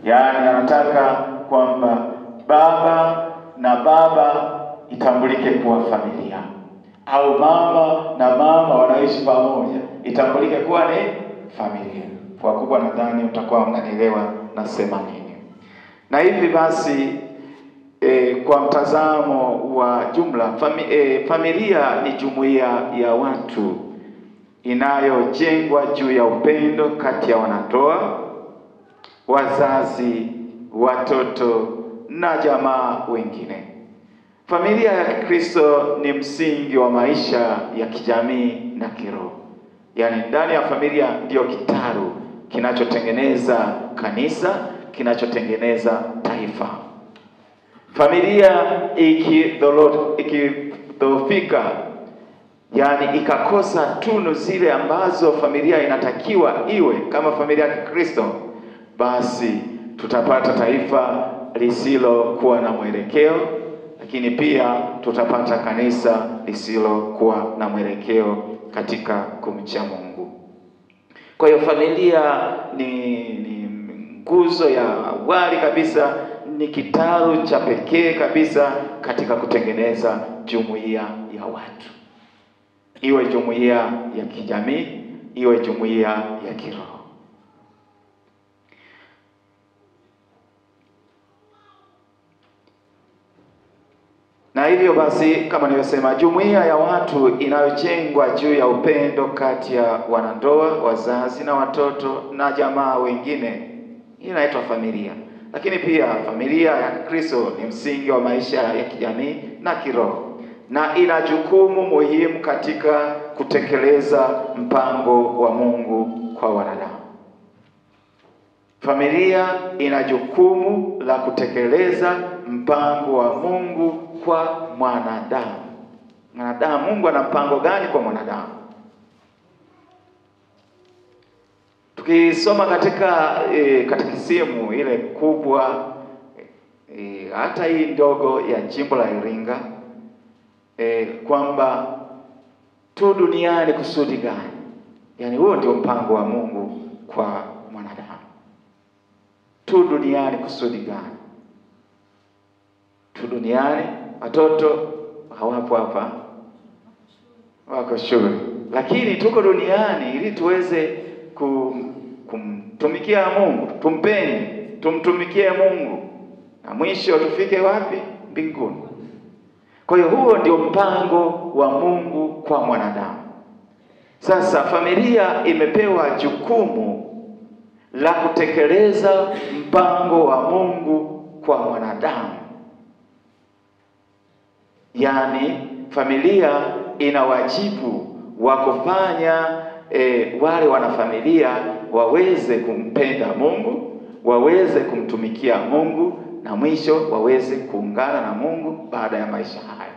Yaani anataka kwamba baba na baba itambulike kuwa familia, au mama na mama wanaishi pamoja itambulike kuwa ni familia. Kwa kubwa nadhani mtakuwa mnanielewa nasema nini. Na hivi basi kwa mtazamo wa jumla familia ni jumuiya ya watu inayojengwa juu ya upendo kati ya wanandoa, wazazi, watoto na jamaa wengine. Familia ya Kristo ni msingi wa maisha ya kijamii na kiroho. Yaani ndani ya familia ndio kitaru kinachotengeneza kanisa, kinachotengeneza taifa. Familia ikidhoofika, yaani ikakosa tunu zile ambazo familia inatakiwa iwe kama familia ya Kristo, basi tutapata taifa lisilokuwa na mwelekeo, lakini pia tutapata kanisa lisilokuwa na mwelekeo katika kumcha Mungu. Kwa hiyo familia ni nguzo ya awali kabisa, ni kitaru cha pekee kabisa katika kutengeneza jumuiya ya watu. Iwe jumuiya ya kijamii, iwe jumuiya ya kiroho. Na hivyo basi, kama nilivyosema, jumuiya ya watu inayojengwa juu ya upendo kati ya wanandoa, wazazi na watoto na jamaa wengine inaitwa familia. Lakini pia familia ya Kristo ni msingi wa maisha ya kijamii na kiroho, na ina jukumu muhimu katika kutekeleza mpango wa Mungu kwa wanadamu. Familia ina jukumu la kutekeleza mpango wa Mungu kwa mwanadamu. Mwanadamu, Mungu ana mpango gani kwa mwanadamu? Tukisoma katika katekisimu ile kubwa, hata hii ndogo ya jimbo la Iringa, kwamba tu duniani kusudi gani? Yaani huo ndio mpango wa Mungu kwa mwanadamu. Tu duniani kusudi gani? Tu duniani, watoto hawapo hapa, wako shule, lakini tuko duniani ili tuweze kumtumikia Mungu, tumpende, tumtumikie Mungu, na mwisho tufike wapi? Mbinguni. Kwa hiyo huo ndio mpango wa Mungu kwa mwanadamu. Sasa familia imepewa jukumu la kutekeleza mpango wa Mungu kwa mwanadamu. Yaani familia ina wajibu wa kufanya wale wanafamilia waweze kumpenda Mungu, waweze kumtumikia Mungu, na mwisho waweze kuungana na Mungu baada ya maisha haya.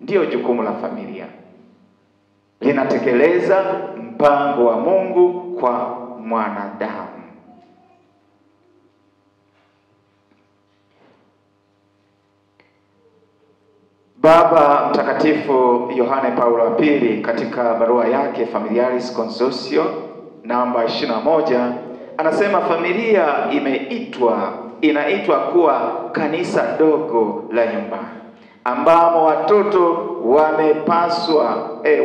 Ndiyo jukumu la familia. Linatekeleza mpango wa Mungu kwa mwanadamu. Baba Mtakatifu Yohane Paulo wa Pili katika barua yake Familiaris Consortio namba 21 anasema familia inaitwa kuwa kanisa dogo la nyumbani, ambamo watoto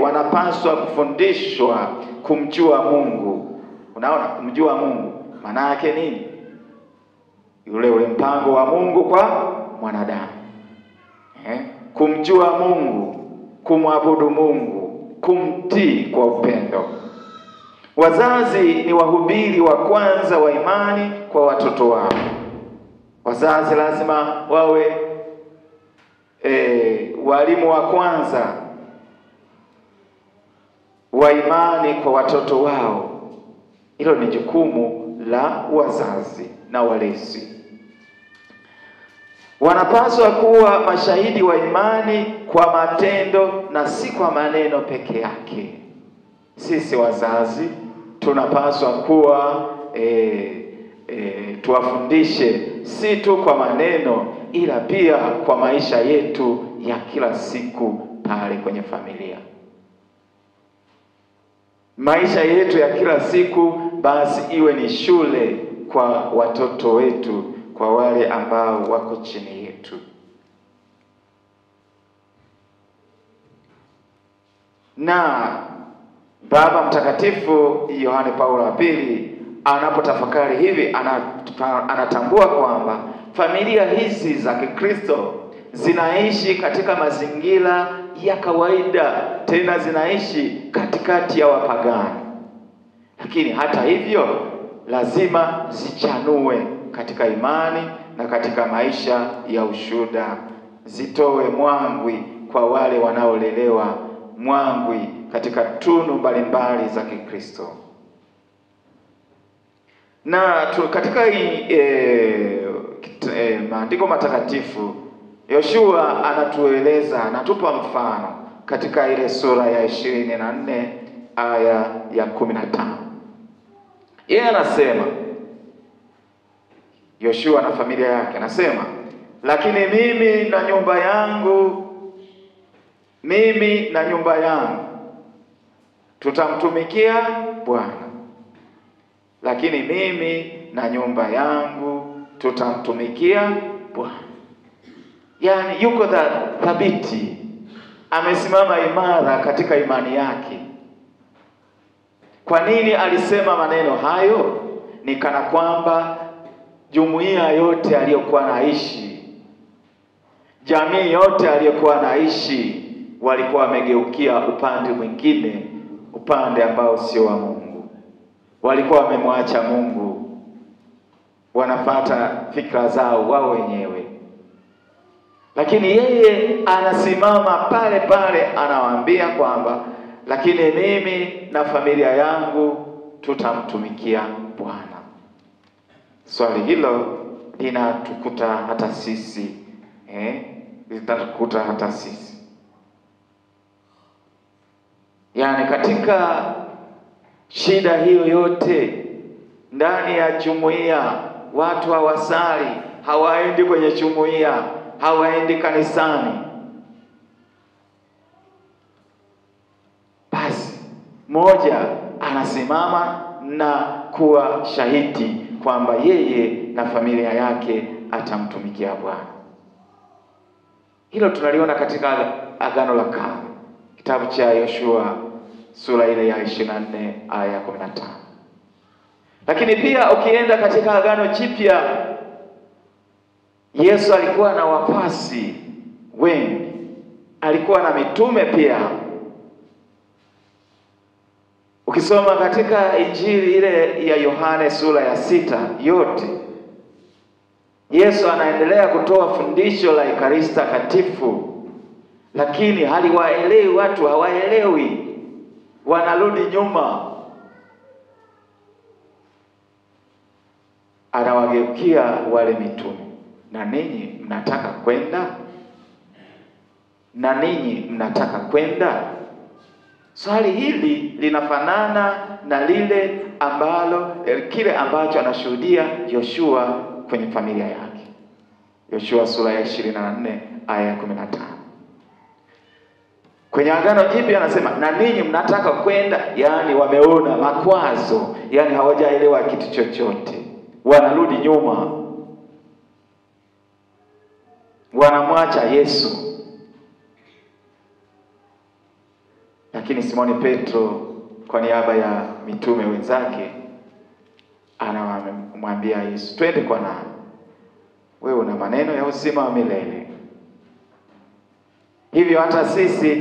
wanapaswa kufundishwa kumjua Mungu. Unaona, kumjua Mungu maana yake nini? Ule mpango wa Mungu kwa mwanadamu. Kumjua Mungu, kumwabudu Mungu, kumtii kwa upendo. Wazazi ni wahubiri wa kwanza wa imani kwa watoto wao. Wazazi lazima wawe walimu wa kwanza wa imani kwa watoto wao. Hilo ni jukumu la wazazi na walezi. Wanapaswa kuwa mashahidi wa imani kwa matendo na si kwa maneno peke yake. Sisi wazazi tunapaswa kuwa tuwafundishe si tu kwa maneno, ila pia kwa maisha yetu ya kila siku pale kwenye familia. Maisha yetu ya kila siku basi iwe ni shule kwa watoto wetu, kwa wale ambao wako chini yetu. Na Baba Mtakatifu Yohane Paulo wa Pili anapotafakari hivi, anatambua kwamba familia hizi za Kikristo zinaishi katika mazingira ya kawaida, tena zinaishi katikati ya wapagani. Lakini hata hivyo lazima zichanue katika imani na katika maisha ya ushuhuda, zitoe mwangwi kwa wale wanaolelewa, mwangwi katika tunu mbalimbali za Kikristo. Na katika maandiko matakatifu, Yoshua anatupa mfano katika ile sura ya 24 aya ya 15. Yeye anasema, Yoshua na familia yake anasema, lakini mimi na nyumba yangu tutamtumikia Bwana. Lakini mimi na nyumba yangu tutamtumikia Bwana. Yani yuko thabiti, amesimama imara katika imani yake. Kwa nini alisema maneno hayo? Ni kana kwamba jumuiya yote aliyokuwa naishi, jamii yote aliyokuwa naishi, walikuwa wamegeukia upande mwingine, upande ambao sio wa Mungu. Walikuwa wamemwacha Mungu, wanafuata fikra zao wao wenyewe. Lakini yeye anasimama pale pale, anawaambia kwamba lakini mimi na familia yangu tutamtumikia Bwana. Swali hilo linatukuta hata sisi, litatukuta hata sisi. Yani katika shida hiyo yote, ndani ya jumuiya watu hawasali, hawaendi kwenye jumuiya, hawaendi kanisani. Basi mmoja anasimama na kuwa shahidi kwamba yeye na familia yake atamtumikia Bwana. Hilo tunaliona katika Agano la Kale, kitabu cha Yoshua sura ile ya 24 aya ya 15. Lakini pia ukienda katika Agano Jipya, Yesu alikuwa na wafuasi wengi, alikuwa na mitume pia. Ukisoma katika Injili ile ya Yohane sura ya 6 yote, Yesu anaendelea kutoa fundisho la Ekaristi Takatifu, lakini haliwaelewi watu, hawaelewi, wanarudi nyuma. Anawageukia wale mitume, na ninyi mnataka kwenda? Na ninyi mnataka kwenda? Swali hili linafanana na kile ambacho anashuhudia Yoshua kwenye familia yake. Yoshua sura ya 24 aya ya 15. Kwenye Agano Jipya anasema na ninyi mnataka kwenda, yani wameona makwazo, yani hawajaelewa kitu chochote. Wanarudi nyuma, wanamwacha Yesu. Lakini Simoni Petro kwa niaba ya mitume wenzake anamwambia Yesu, twende kwa nani? Wewe una maneno ya uzima wa milele. Hivyo hata sisi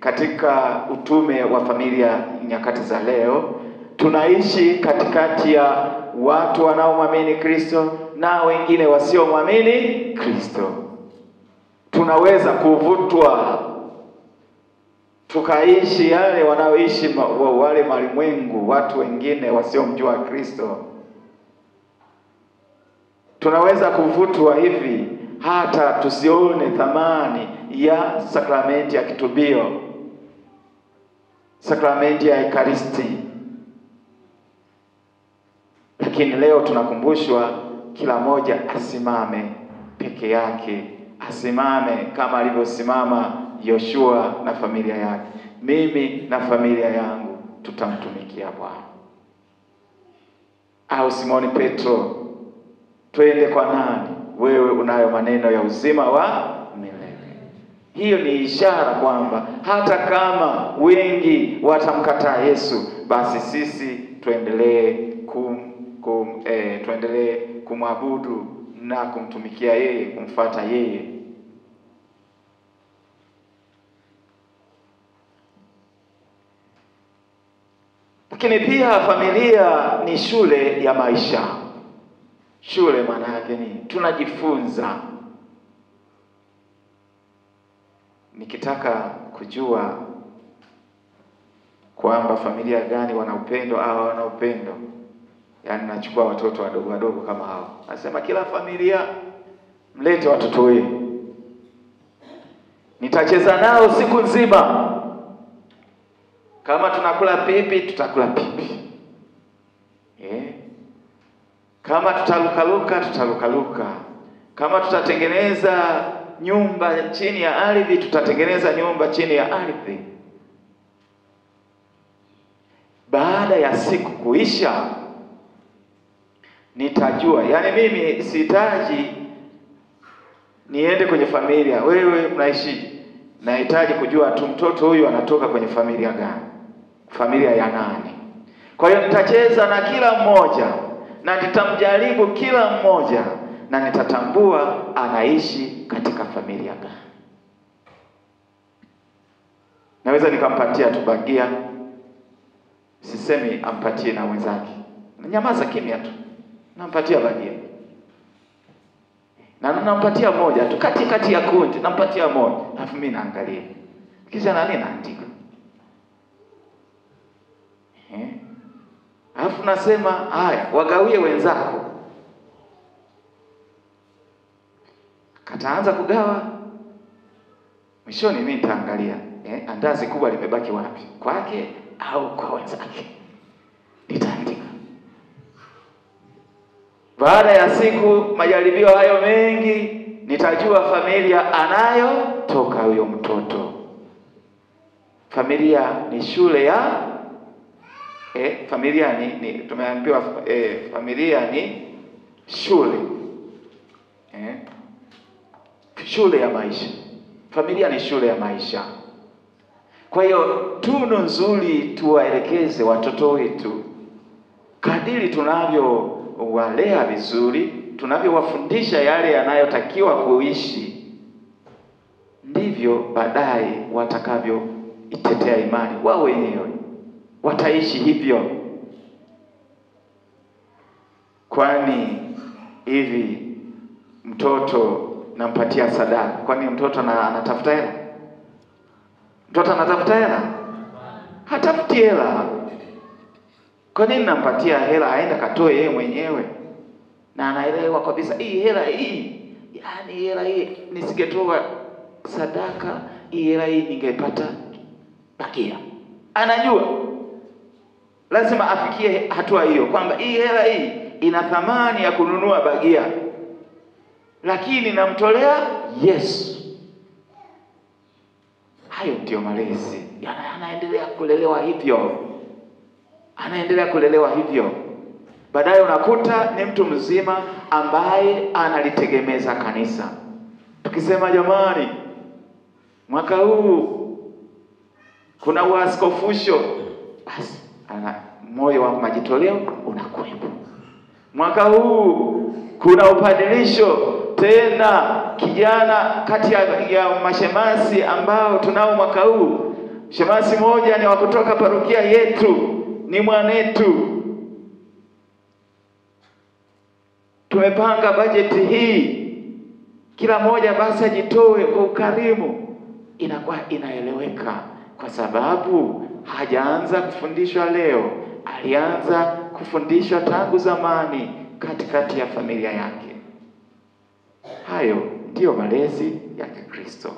katika utume wa familia nyakati za leo, tunaishi katikati ya watu wanaomwamini Kristo na wengine wasiomwamini Kristo. Tunaweza kuvutwa tukaishi yale wanaoishi wale malimwengu, watu wengine wasiomjua Kristo. Tunaweza kuvutwa hivi hata tusione thamani ya sakramenti ya kitubio, sakramenti ya Ekaristi. Lakini leo tunakumbushwa kila moja asimame peke yake, asimame kama alivyosimama Yoshua na familia yake. Mimi na familia yangu tutamtumikia Bwana. au Simoni Petro, twende kwa nani? Wewe unayo maneno ya uzima wa milele. Hiyo ni ishara kwamba hata kama wengi watamkataa Yesu, basi sisi tuendelee tuendelee kumwabudu na kumtumikia yeye, kumfuata yeye. Lakini pia familia ni shule ya maisha. Shule maana yake ni tunajifunza. Nikitaka kujua kwamba familia gani wana upendo au hawana upendo, yaani nachukua watoto wadogo wadogo kama hao. Nasema kila familia mlete watoto wenu, nitacheza nao siku nzima. Kama tunakula pipi, tutakula pipi. Kama tutalukaluka, tutalukaluka. Kama tutatengeneza nyumba chini ya ardhi, tutatengeneza nyumba chini ya ardhi. Baada ya siku kuisha, nitajua. Yaani mimi sihitaji niende kwenye familia, wewe mnaishi. Nahitaji kujua tu mtoto huyu anatoka kwenye familia gani, familia ya nani. Kwa hiyo nitacheza na kila mmoja na nitamjaribu kila mmoja na nitatambua anaishi katika familia gani. Naweza nikampatia tu bagia, sisemi ampatie na wenzake. Nyamaza kimya tu. Nampatia bagia. Na nampatia moja tu kati ya kundi, nampatia moja. Alafu mimi naangalia. Kisha nani naandika. Alafu nasema, haya, wagawie wenzako. Kataanza kugawa. Mwishoni mimi nitaangalia, andazi kubwa limebaki wapi? Kwake au kwa wenzake? Nitaandika. Baada ya siku majaribio hayo mengi, nitajua familia anayo toka huyo mtoto. Familia ni shule ya familia ni tumeambiwa familia ni shule. Shule ya maisha. Familia ni shule ya maisha. Kwa hiyo tunu nzuri tuwaelekeze watoto wetu. Kadiri tunavyowalea vizuri, tunavyowafundisha yale yanayotakiwa kuishi, ndivyo baadaye watakavyo itetea imani wao wenyewe. Wataishi hivyo. Kwani hivi mtoto nampatia sadaka, kwani mtoto anatafuta hela? Mtoto anatafuta hela? Hatafuti hela. Kwa nini nampatia hela aenda katoe yeye mwenyewe? Na anaelewa kabisa hii hela hii, yaani hela hii nisingetoa sadaka, hii hela hii ningepata bakia. Anajua lazima afikie hatua hiyo kwamba hii hela hii ina thamani ya kununua bagia, lakini namtolea Yesu. Hayo ndio malezi. Anaendelea kulelewa hivyo. Anaendelea kulelewa hivyo. Baadaye unakuta ni mtu mzima ambaye analitegemeza kanisa. Tukisema jamani, mwaka huu kuna uaskofusho, basi moyo wa majitoleo unakuwepo. Mwaka huu kuna upadilisho, tena kijana kati ya mashemasi ambao tunao mwaka huu, shemasi moja ni wa kutoka parokia yetu, ni mwanetu. Tumepanga bajeti hii, kila moja basi ajitoe kwa ukarimu. Inakuwa inaeleweka kwa sababu hajaanza kufundishwa leo, alianza kufundishwa tangu zamani katikati ya familia yake. Hayo ndiyo malezi ya Kikristo.